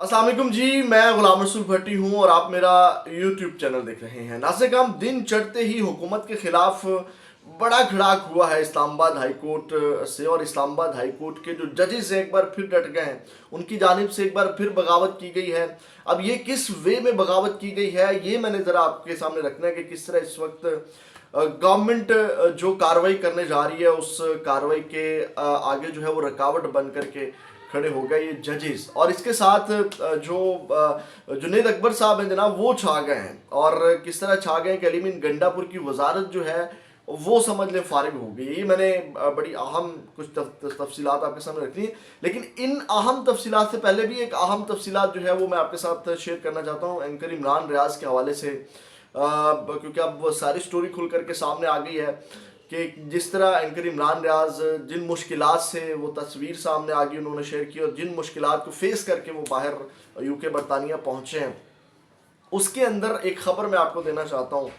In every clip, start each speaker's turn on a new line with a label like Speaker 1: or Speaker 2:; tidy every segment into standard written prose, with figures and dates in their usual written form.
Speaker 1: अस्सलाम वालेकुम जी, मैं गुलाम रसूल भट्टी हूँ और आप मेरा यूट्यूब चैनल देख रहे हैं। नाज़िर, दिन चढ़ते ही हुकूमत के खिलाफ बड़ा खड़ाक हुआ है इस्लामाबाद हाई कोर्ट से, और इस्लामाबाद हाई कोर्ट के जो जजेस हैं एक बार फिर डट गए हैं। उनकी जानिब से एक बार फिर बगावत की गई है। अब ये किस वे में बगावत की गई है ये मैंने ज़रा आपके सामने रखना है कि किस तरह इस वक्त गवर्नमेंट जो कार्रवाई करने जा रही है उस कार्रवाई के आगे जो है वो रुकावट बन करके खड़े हो गए ये जजेस। और इसके साथ जो जुनैद अकबर साहब हैं जनाब, वो छा गए हैं। और किस तरह छा गए कि अली गंडापुर की वजारत जो है वो समझ लें फारिग हो गई। ये मैंने बड़ी अहम कुछ तफसीलात आपके सामने रखनी है, लेकिन इन अहम तफसीलात से पहले भी एक अहम तफसीलात जो है वो मैं आपके साथ शेयर करना चाहता हूँ एंकर इमरान रियाज के हवाले से, क्योंकि अब वो सारी स्टोरी खुल करके सामने आ गई है कि जिस तरह एंकर इमरान रियाज जिन मुश्किलात से वो तस्वीर सामने आ गई उन्होंने शेयर की, और जिन मुश्किलात को फेस करके वो बाहर यूके बरतानिया पहुँचे हैं, उसके अंदर एक ख़बर मैं आपको देना चाहता हूँ।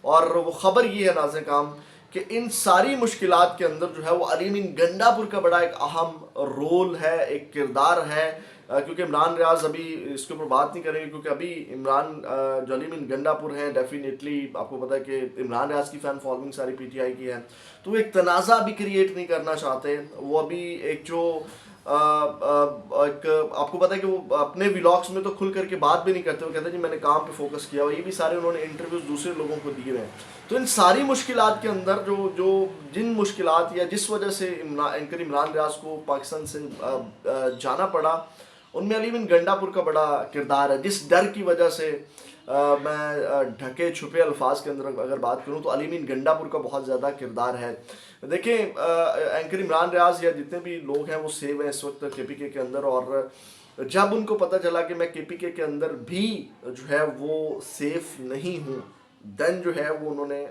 Speaker 1: और वो ख़बर ये है नाज़िर काम कि इन सारी मुश्किलात के अंदर जो है वो अली गंडापुर का बड़ा एक अहम रोल है, एक किरदार है। क्योंकि इमरान रियाज अभी इसके ऊपर बात नहीं करेंगे, क्योंकि अभी इमरान जो अली गंडापुर हैं, डेफिनेटली आपको पता है कि इमरान रियाज की फ़ैन फॉलोइंग सारी पीटीआई की है, तो वो एक तनाज़ा भी क्रिएट नहीं करना चाहते। वो अभी एक जो एक आपको पता है कि वो अपने व्लॉग्स में तो खुल करके बात भी नहीं करते। वो कहते हैं जी मैंने काम पे फोकस किया हुआ। ये भी सारे उन्होंने इंटरव्यूज दूसरे लोगों को दिए हुए हैं। तो इन सारी मुश्किलात के अंदर जो जो जिन मुश्किलात या जिस वजह से एंकर इमरान रियाज को पाकिस्तान से जाना पड़ा, उनमें अली गंडापुर का बड़ा किरदार है। जिस डर की वजह से मैं ढके छुपे अल्फाज के अंदर अगर बात करूं तो अली गंडापुर का बहुत ज़्यादा किरदार है। देखें, एंकर इमरान रियाज या जितने भी लोग हैं वो सेव हैं इस वक्त केपीके के अंदर, और जब उनको पता चला कि मैं केपीके के अंदर भी जो है वो सेफ नहीं हूँ, देन जो है वो उन्होंने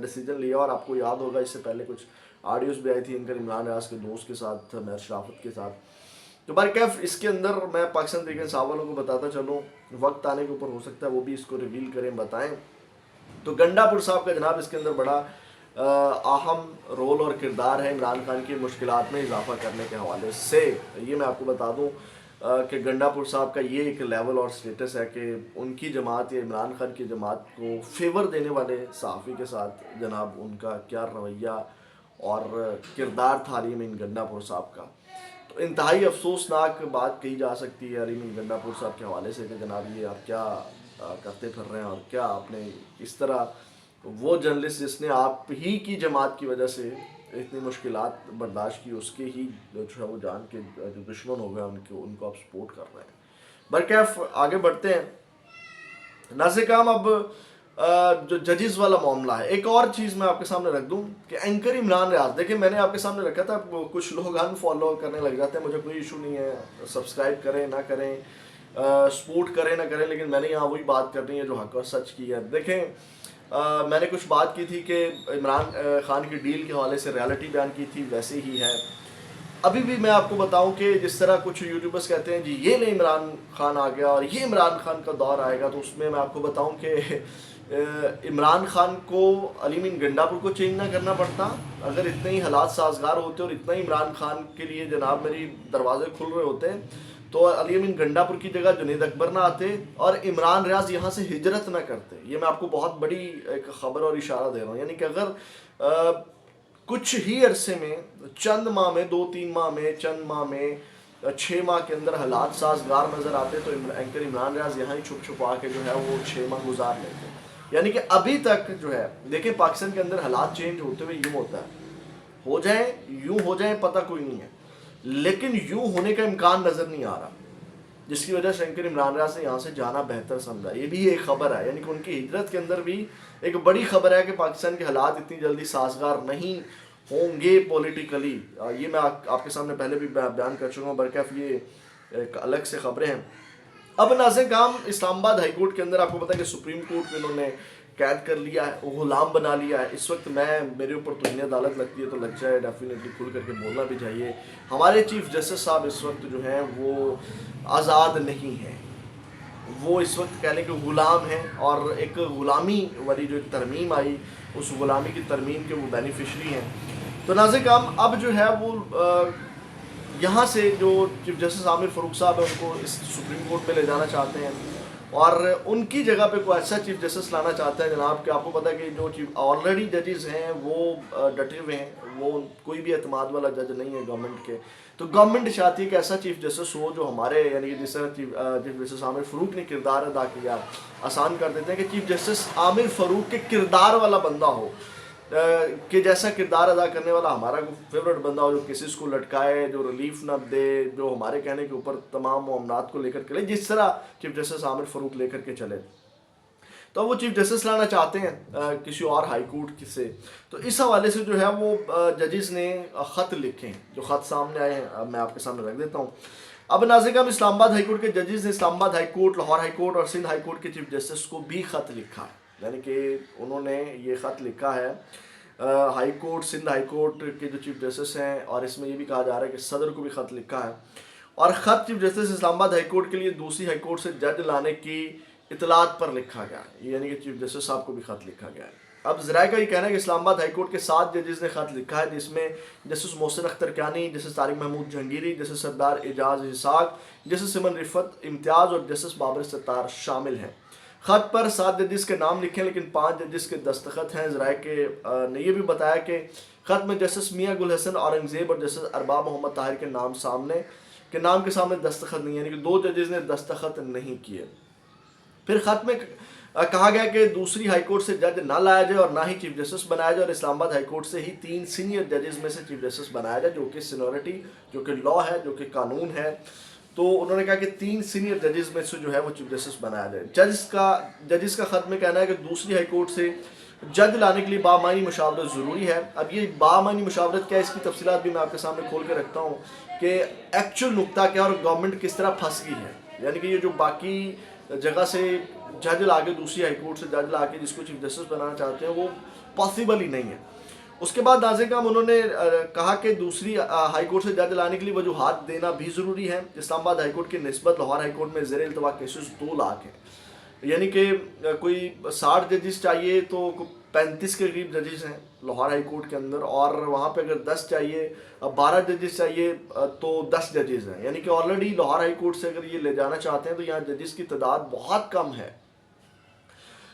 Speaker 1: डिसीजन लिया। और आपको याद होगा इससे पहले कुछ ऑडियोज भी आई थी एंकर इमरान रियाज के दोस्त के साथ, मैं शराफत के साथ। तो बारकैफ इसके अंदर मैं पाकिस्तान तहरीक इंसाफ वालों को बताता चलूँ, वक्त आने के ऊपर हो सकता है वो भी इसको रिवील करें, बताएं। तो गंडापुर साहब का जनाब इसके अंदर बड़ा अहम रोल और किरदार है इमरान खान की मुश्किलात में इजाफा करने के हवाले से। ये मैं आपको बता दूं कि गंडापुर साहब का ये एक लेवल और स्टेटस है कि उनकी जमात या इमरान खान की जमात को फेवर देने वाले सहाफ़ी के साथ जनाब उनका क्या रवैया और किरदार था अली गंडापुर साहब का। तो इंतहाई अफसोसनाक बात कही जा सकती है अली गंडापुर साहब के हवाले से कि जनाब ये आप क्या करते फिर रहे हैं, और क्या आपने इस तरह वो जर्नलिस्ट जिसने आप ही की जमात की वजह से इतनी मुश्किलात बर्दाश्त की, उसके ही जो है वो जान के जो दुश्मन हो गए उनको आप सपोर्ट कर रहे हैं। बरकैफ आगे बढ़ते हैं। नाज़िर काम, अब जो जजेस वाला मामला है, एक और चीज़ मैं आपके सामने रख दूं कि एंकर इमरान रियाज, देखिए मैंने आपके सामने रखा था, कुछ लोग अनफॉलो करने लग जाते हैं, मुझे कोई इशू नहीं है, सब्सक्राइब करें ना करें, सपोर्ट करें ना करें, लेकिन मैंने यहाँ वही बात करनी है जो हक और सच की है। देखें, मैंने कुछ बात की थी कि इमरान खान की डील के हवाले से रियलिटी बयान की थी, वैसे ही है अभी भी। मैं आपको बताऊं कि जिस तरह कुछ यूट्यूबर्स कहते हैं जी ये नहीं इमरान खान आ गया और ये इमरान खान का दौर आएगा, तो उसमें मैं आपको बताऊं कि इमरान खान को अली गंडापुर को चेंज ना करना पड़ता। अगर इतने ही हालात साजगार होते और इतना ही इमरान खान के लिए जनाब मेरी दरवाजे खुल रहे होते तो अली गंडापुर की जगह जुनैद अकबर ना आते और इमरान रियाज यहाँ से हिजरत ना करते। ये मैं आपको बहुत बड़ी एक ख़बर और इशारा दे रहा हूँ, यानी कि अगर कुछ ही अरसे में, चंद माह में, 2-3 माह में, चंद माह में, 6 माह के अंदर हालात साजगार नज़र आते तो एंकर इमरान रियाज यहाँ ही छुप छुपा के जो है वो 6 माह गुजार लेते। यानी कि अभी तक जो है देखें पाकिस्तान के अंदर हालात चेंज होते हुए यूँ होता है, हो जाए यूँ हो जाए पता कोई नहीं है, लेकिन यूँ होने का इम्कान नज़र नहीं आ रहा, जिसकी वजह से एंकर इमरान रियाज ने यहाँ से जाना बेहतर समझा। ये भी एक ख़बर है, यानी कि उनकी हिजरत के अंदर भी एक बड़ी ख़बर है कि पाकिस्तान के हालात इतनी जल्दी साजगार नहीं होंगे पॉलिटिकली। ये मैं आपके सामने पहले भी बयान कर चुका हूँ। बरकैफ ये एक अलग से ख़बरें हैं। अब नाज़िर काम, इस्लामाबाद हाई कोर्ट के अंदर आपको पता है कि सुप्रीम कोर्ट में उन्होंने कैद कर लिया है, ग़ुलाम बना लिया है। इस वक्त मेरे ऊपर तौहीन अदालत लगती है तो लग जाए, डेफिनेटली खुल करके बोलना भी चाहिए। हमारे चीफ जस्टिस साहब इस वक्त जो हैं वो आज़ाद नहीं हैं, वो इस वक्त कह लें कि ग़ुलाम हैं, और एक ग़ुलामी वाली जो तरमीम आई उस ग़ुलामी की तरमीम के वो बेनिफिशरी हैं। तो नाज़िर काम, अब जो है वो यहाँ से जो चीफ जस्टिस आमिर फ़ारूक साहब है उनको इस सुप्रीम कोर्ट में ले जाना चाहते हैं और उनकी जगह पे कोई ऐसा चीफ जस्टिस लाना चाहते हैं जनाब कि आपको पता है कि जो चीफ ऑलरेडी जजेस हैं वो डटे हुए हैं, वो कोई भी एतमाद वाला जज नहीं है गवर्नमेंट के। तो गवर्नमेंट चाहती है कि ऐसा चीफ जस्टिस हो जो हमारे यानी कि जिस तरह चीफ जस्टिस आमिर फ़ारूक ने किरदार अदा किया, आसान कर देते हैं कि चीफ जस्टिस आमिर फ़ारूक के किरदार वाला बंदा हो, कि जैसा किरदार अदा करने वाला हमारा फेवरेट बंदा हो, जो केसेस को लटकाए, जो रिलीफ ना दे, जो हमारे कहने के ऊपर तमाम मामलात को लेकर चले, जिस तरह चीफ जस्टिस आमिर फ़ारूक लेकर के चले। तो वो चीफ जस्टिस लाना चाहते हैं किसी और हाई कोर्ट से। तो इस हवाले से जो है वो जजेस ने ख़त लिखे हैं, जो ख़त सामने आए हैं अब मैं आपके सामने रख देता हूँ। अब नाज़िर इस्लामाबाद हाई कोर्ट के जजेस ने Islamabad high court, Lahore high court और सिंध हाई कोर्ट के चीफ जस्टिस को भी ख़त लिखा है, यानी कि उन्होंने ये ख़त लिखा है high court, Sindh high court के जो चीफ जस्टिस हैं, और इसमें ये भी कहा जा रहा है कि सदर को भी ख़त लिखा है। और ख़त chief justice Islamabad high court के लिए दूसरी हाई कोर्ट से जज लाने की इतलात पर लिखा गया है, यानी कि चीफ जस्टिस साहब को भी ख़त लिखा गया है। अब ज़राए का ये कहना है कि इस्लामाबाद हाई कोर्ट के 7 जजेस ने ख़त लिखा है, जिसमें justice Mohsin Akhtar Kayani, justice Tariq Mahmood Jahangiri, justice Sardar Ejaz Ishaq, justice Saman Rifat Imtiaz और जस्टिस बाबर सत्तार शामिल हैं। ख़त पर 7 जजेस के नाम लिखे हैं, लेकिन 5 जजेस के दस्तखत हैं। ज़राए के ने यह भी बताया कि ख़त में जस्टिस मियाँ गुल हसन औरंगज़ेब और जस्टिस अरबाब मोहम्मद ताहिर के नाम के सामने दस्तखत नहीं, यानी कि 2 जजेस ने दस्तखत नहीं किए। फिर ख़त में कहा गया कि दूसरी हाई कोर्ट से जज ना लाया जाए और ना ही चीफ जस्टिस बनाया जाए, और इस्लामाबाद हाई कोर्ट से ही 3 सीनियर जजेस में से चीफ जस्टिस बनाया जाए, जो कि सीनियरिटी, जो कि लॉ है, जो कि कानून है। तो उन्होंने कहा कि 3 सीनियर जजेस में से जो है वो चीफ जस्टिस बनाया जाए। जजेस का ख़त में कहना है कि दूसरी हाई कोर्ट से जज लाने के लिए बामानी मुशावरत ज़रूरी है। अब ये बामानी मुशावरत क्या है, इसकी तफसीलात भी मैं आपके सामने खोल के रखता हूँ कि एक्चुअल नुक्ता क्या और गवर्नमेंट किस तरह फंस गई है, यानी कि ये जो बाकी जगह से जज ला के, दूसरी हाई कोर्ट से जज ला के जिसको चीफ जस्टिस बनाना चाहते हैं, वो पॉसिबल ही नहीं है। उसके बाद नाज़िर काम उन्होंने कहा कि दूसरी हाई कोर्ट से जज लाने के लिए वजूहात देना भी ज़रूरी है। इस्लामाबाद हाई कोर्ट की निस्बत लाहौर हाई कोर्ट में ज़ेर इल्तवा केसेस 2 लाख हैं, यानी कि कोई 60 जजेस चाहिए तो 35 के करीब जजेस हैं लाहौर हाई कोर्ट के अंदर, और वहाँ पे अगर 10 चाहिए, 12 जजेस चाहिए तो 10 जजेस हैं, यानी कि ऑलरेडी लाहौर हाई कोर्ट से अगर ये ले जाना चाहते हैं तो यहाँ जजेस की तादाद बहुत कम है।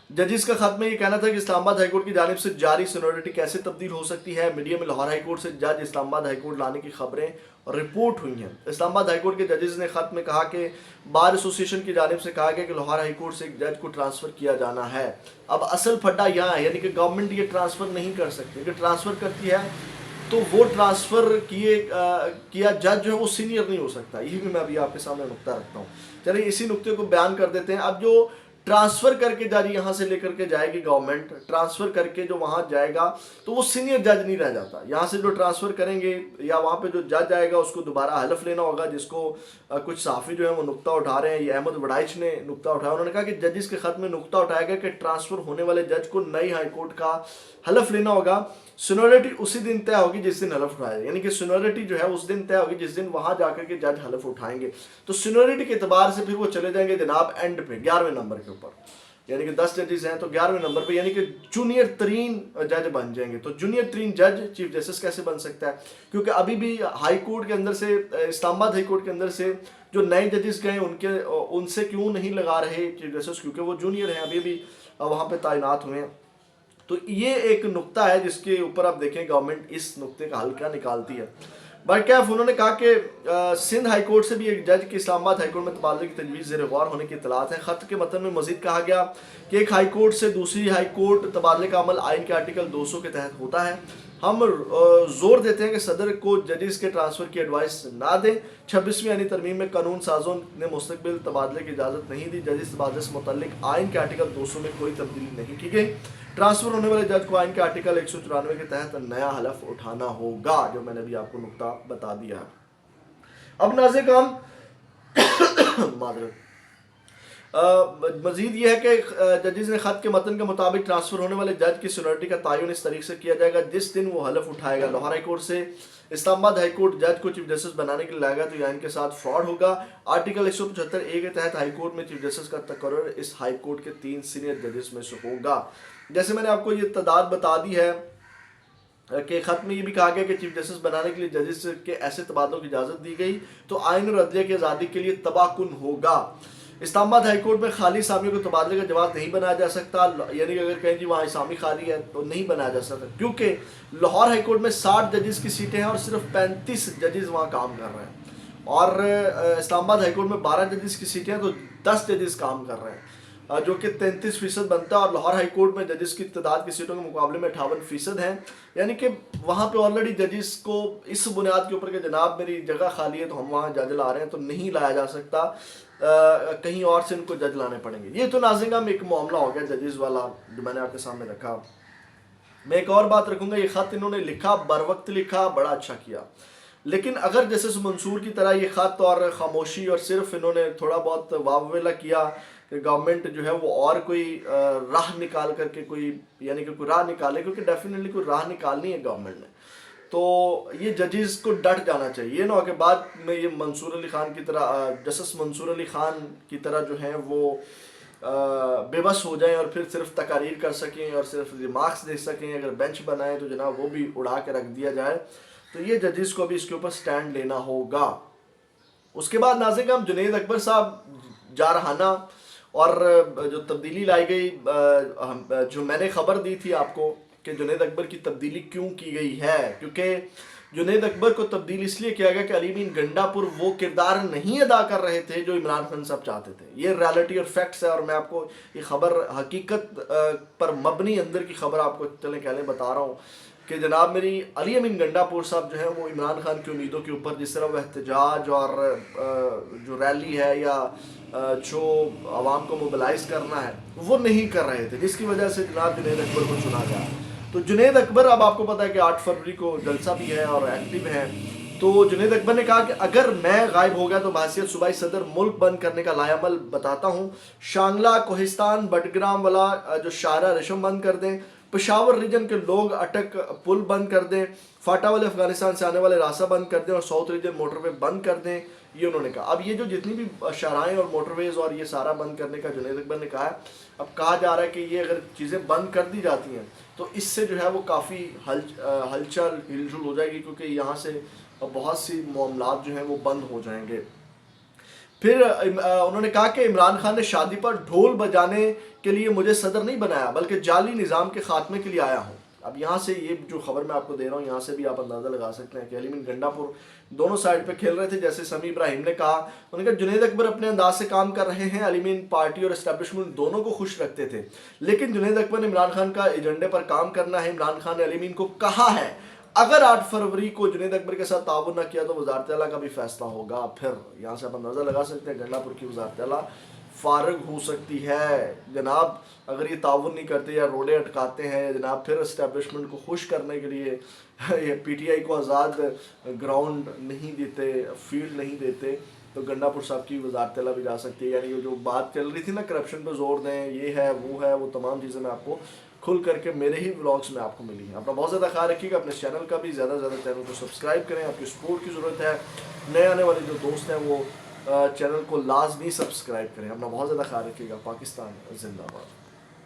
Speaker 1: जजेस का खत में ये कहना था कि इस्लामाबाद हाईकोर्ट की जानिब से जारी सीनियरिटी कैसे तब्दील हो सकती है। मीडिया में लाहौर हाईकोर्ट से जज इस्लामाबाद हाईकोर्ट लाने की खबरें और रिपोर्ट हुई हैं। इस्लामाबाद हाईकोर्ट के जजेस ने खत में कहा कि बार एसोसिएशन की जानिब से कहा गया कि लाहौर हाईकोर्ट से एक जज को ट्रांसफ़र किया जाना है। अब असल फड्डा यहाँ है, यानी कि गवर्नमेंट ये ट्रांसफ़र नहीं कर सकती, अगर ट्रांसफ़र करती है तो वो ट्रांसफ़र किया जज जो है वो सीनियर नहीं हो सकता। यही भी मैं अभी आपके सामने नुक्ता रखता हूँ। चलिए इसी नुक्ते को बयान कर देते हैं। अब जो ट्रांसफ़र करके जारी यहाँ से लेकर के जाएगी गवर्नमेंट, ट्रांसफ़र करके जो वहाँ जाएगा तो वो सीनियर जज नहीं रह जाता। यहाँ से जो ट्रांसफ़र करेंगे या वहाँ पे जो जज आएगा उसको दोबारा हलफ लेना होगा, जिसको कुछ सहाफ़ी जो है वो नुक्ता उठा रहे हैं। ये अहमद वड़ाइच ने नुक्ता उठाया, उन्होंने कहा कि जजिस के ख़त में नुक्ता उठाया गया कि ट्रांसफ़र होने वाले जज को नई हाई कोर्ट का हलफ लेना होगा। सीनियरिटी उसी दिन तय होगी जिस दिन हलफ उठाया, यानी कि सीनियरिटी जो है उस दिन तय होगी जिस दिन वहाँ जाकर के जज हलफ उठाएंगे। तो सीनियरिटी के एतबार से फिर वो चले जाएंगे जनाब एंड पे 11वें नंबर के ऊपर, यानी कि 10 जजेस हैं तो 11वें नंबर पे, यानी कि जूनियर तरीन जज बन जाएंगे। तो जूनियर तरीन जज चीफ जस्टिस कैसे बन सकता है, क्योंकि अभी भी हाई कोर्ट के अंदर से, इस्लामाबाद हाई कोर्ट के अंदर से जो नए जजेस गए उनसे क्यों नहीं लगा रहे चीफ जस्टिस, क्योंकि वो जूनियर हैं, अभी भी वहाँ पे तैनात हुए हैं। तो ये एक नुक्ता है जिसके ऊपर आप देखें गवर्नमेंट इस नुक्ते का हल क्या निकालती है। बहरकैफ उन्होंने कहा कि सिंध हाई कोर्ट से भी एक जज के इस्लामाबाद हाई कोर्ट में तबादले की तजवीज़ ज़ेर गौर होने की इतलात है। ख़त के मतन में मज़ीद कहा गया कि एक हाई कोर्ट से दूसरी हाई कोर्ट तबादले का अमल आइन के आर्टिकल 200 के तहत होता है। हम जोर देते हैं कि सदर को जजेस के ट्रांसफ़र की एडवाइस ना दें। 26वीं यानी तरमीम में कानून साजों ने मुस्तकबिल तबादले की इजाज़त नहीं दी। जजेस तबादले से मुतल्लिक आइन के आर्टिकल 200 में कोई तब्दीली नहीं की गई। ट्रांसफ़र होने वाले जज को आइन के आर्टिकल 194 के तहत नया हलफ उठाना होगा, जो मैंने भी आपको नुक्ता बता दिया है। अब नाज़िर काम मजीद ये है कि जजेस ने ख़त के मतन के मुताबिक ट्रांसफ़र होने वाले जज की सीनियरिटी का तयन इस तरीके से किया जाएगा जिस दिन वो हलफ उठाएगा। लाहौर हाई कोर्ट से इस्लामाबाद हाई कोर्ट जज को चीफ जस्टिस बनाने के लिए लाएगा तो यह इनके साथ फ्रॉड होगा। आर्टिकल 175A के तहत हाई कोर्ट में चीफ जस्टिस का तकर्रुर इस हाई कोर्ट के 3 सीनियर जजेस में से होगा। जैसे मैंने आपको ये तादाद बता दी है کہ خط میں یہ بھی کہا گیا کہ چیف جسٹس بنانے کے لیے ججز کے ایسے تبادلوں کی اجازت دی گئی تو آئین اور عدلیہ کی آزادی کے لیے تباہ کن ہوگا۔ اسلام آباد ہائی کورٹ میں خالی اسامیوں کو تبادلے کا جواز نہیں بنایا جا سکتا، یعنی کہ اگر کہیں جی وہاں اسامی خالی ہے تو نہیں بنایا جا سکتا، کیونکہ لاہور ہائی کورٹ میں 60 ججز کی سیٹیں ہیں اور صرف 35 ججز وہاں کام کر رہے ہیں، اور اسلام آباد ہائی کورٹ میں 12 ججز کی سیٹیں ہیں تو 10 ججز کام کر رہے ہیں، جو کہ 33% بنتا ہے، اور لاہور ہائی کورٹ میں ججز کی تعداد کی سیٹوں کے مقابلے میں 58% ہیں، یعنی کہ وہاں پہ آلریڈی ججز کو اس بنیاد کے اوپر کہ جناب میری جگہ خالی ہے تو ہم وہاں جج لا رہے ہیں تو نہیں لایا جا سکتا، کہیں اور سے ان کو جج لانے پڑیں گے۔ یہ تو ناظرین ہم ایک معاملہ ہو گیا ججز والا جو میں نے آپ کے سامنے رکھا۔ میں ایک اور بات رکھوں گا، یہ خط انہوں نے لکھا، بر وقت لکھا، بڑا اچھا کیا، لیکن اگر جسٹس منصور کی طرح یہ خط اور خاموشی اور صرف انہوں نے تھوڑا بہت واویلا کیا کہ گورنمنٹ جو ہے وہ اور کوئی راہ نکال کر کے کوئی، یعنی کہ کوئی راہ نکالے، کیونکہ ڈیفینیٹلی کوئی راہ نکالنی ہے گورنمنٹ نے، تو یہ ججز کو ڈٹ جانا چاہیے، یہ نہ ہو کہ بعد میں یہ منصور علی خان کی طرح، جسٹس منصور علی خان کی طرح جو ہیں وہ بے بس ہو جائیں اور پھر صرف تقاریر کر سکیں اور صرف ریمارکس دے سکیں، اگر بینچ بنائیں تو جناب وہ بھی اڑا کے رکھ دیا جائے، تو یہ ججز کو بھی اس کے اوپر سٹینڈ لینا ہوگا۔ اس کے بعد ناظرین ہم جنید اکبر صاحب جارحانہ اور جو تبدیلی لائی گئی، جو میں نے خبر دی تھی آپ کو کہ جنید اکبر کی تبدیلی کیوں کی گئی ہے، کیونکہ جنید اکبر کو تبدیل اس لیے کیا گیا کہ علی امین گنڈا پور وہ کردار نہیں ادا کر رہے تھے جو عمران خان صاحب چاہتے تھے، یہ ریالٹی اور فیکٹس ہے، اور میں آپ کو یہ خبر حقیقت پر مبنی اندر کی خبر آپ کو چلیں کہلیں بتا رہا ہوں کہ جناب میری علی امین گنڈا پور صاحب جو ہیں وہ عمران خان کی امیدوں کے اوپر جس طرح وہ احتجاج اور جو ریلی ہے یا جو عوام کو موبلائز کرنا ہے وہ نہیں کر رہے تھے، جس کی وجہ سے جناب جنید اکبر کو چنا گیا۔ تو جنید اکبر، اب آپ کو پتا ہے کہ 8 فروری کو جلسہ بھی ہے اور ایکٹیو ہے، تو جنید اکبر نے کہا کہ اگر میں غائب ہو گیا تو بحیثیت صوبائی صدر ملک بند کرنے کا لائے عمل بتاتا ہوں، شانگلہ، کوہستان، بٹگرام والا جو شاہراہ ریشم بند کر دیں، پشاور ریجن کے لوگ اٹک پل بند کر دیں، فاٹا والے افغانستان سے آنے والے راستہ بند کر دیں اور ساؤتھ ریجن موٹر وے بند کر دیں، یہ انہوں نے کہا۔ اب یہ جو جتنی بھی شاہراہیں اور موٹر ویز اور یہ سارا بند کرنے کا جنید اکبر نے کہا ہے، اب کہا جا رہا ہے کہ یہ اگر چیزیں بند کر دی جاتی ہیں تو اس سے جو ہے وہ کافی ہلچل ہلجل ہو جائے گی، کیونکہ یہاں سے بہت سی معاملات جو ہیں وہ بند ہو جائیں گے۔ پھر انہوں نے کہا کہ عمران خان نے شادی پر ڈھول بجانے کے لیے مجھے صدر نہیں بنایا بلکہ جعلی نظام کے خاتمے کے لیے آیا ہوں۔ اب یہاں سے یہ جو خبر میں آپ کو دے رہا ہوں یہاں سے بھی آپ اندازہ لگا سکتے ہیں کہ علی امین گنڈا پور دونوں سائڈ پہ کھیل رہے تھے، جیسے سمیع ابراہیم نے کہا، انہوں نے کہا جنید اکبر اپنے انداز سے کام کر رہے ہیں، علی امین پارٹی اور اسٹیبلشمنٹ دونوں کو خوش رکھتے تھے، لیکن جنید اکبر نے عمران خان کا ایجنڈے پر کام کرنا ہے۔ عمران خان نے علی امین کو کہا ہے اگر 8 فروری کو جنید اکبر کے ساتھ تعاون نہ کیا تو وزارت اعلیٰ کا بھی فیصلہ ہوگا۔ پھر یہاں سے آپ اندازہ لگا سکتے ہیں گنڈا پور کی وزارت اعلیٰ فارغ ہو سکتی ہے جناب، اگر یہ تعاون نہیں کرتے یا روڈیں اٹکاتے ہیں جناب، پھر اسٹیبلشمنٹ کو خوش کرنے کے لیے یہ پی ٹی آئی کو آزاد گراؤنڈ نہیں دیتے، فیلڈ نہیں دیتے، تو گنڈا پور صاحب کی وزارت اعلیٰ بھی جا سکتی ہے۔ یعنی جو بات چل رہی تھی نا کرپشن پہ زور دیں، یہ ہے وہ تمام چیزیں میں آپ کو کھل کر کے میرے ہی ولاگس میں آپ کو ملی ہیں۔ اپنا بہت زیادہ خیال رکھیے گا، اپنے چینل کا بھی زیادہ چینل کو سبسکرائب کریں، آپ کی سپورٹ کی ضرورت ہے، نئے آنے والے جو دوست ہیں وہ چینل کو لازمی سبسکرائب کریں۔ اپنا بہت زیادہ خیال رکھیے گا۔ پاکستان زندہ باد۔